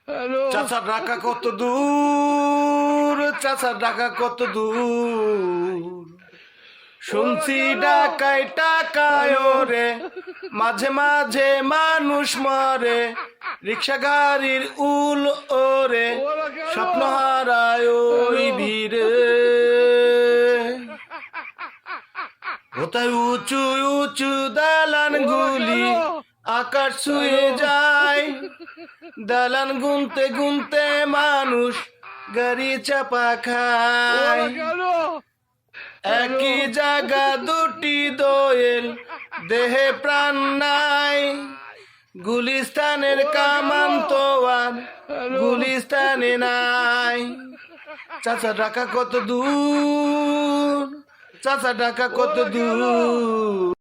চাচা ঢাকা কত দূর, চাচা ঢাকা কত দূর। শুনছি ঢাকায় টাকায় রে, মাঝে মাঝে মানুষ মরে, রিক্সা গাড়ির উল ওরে, স্বপ্ন হারায় ওই ভিড়ে। কোথায় উঁচু উঁচু দালান গুলি আকাশ ছুঁয়ে যায়, দালান গুনতে গুনতে মানুষ গাড়ি চাপা খায়। একই জায়গা দুটি দোয়েল, দেহে প্রাণ নাই, গুলিস্তানের কামান তো আর গুলিস্তানে নাই। চাচা ঢাকা কত দূর, চাচা ঢাকা কত দূর।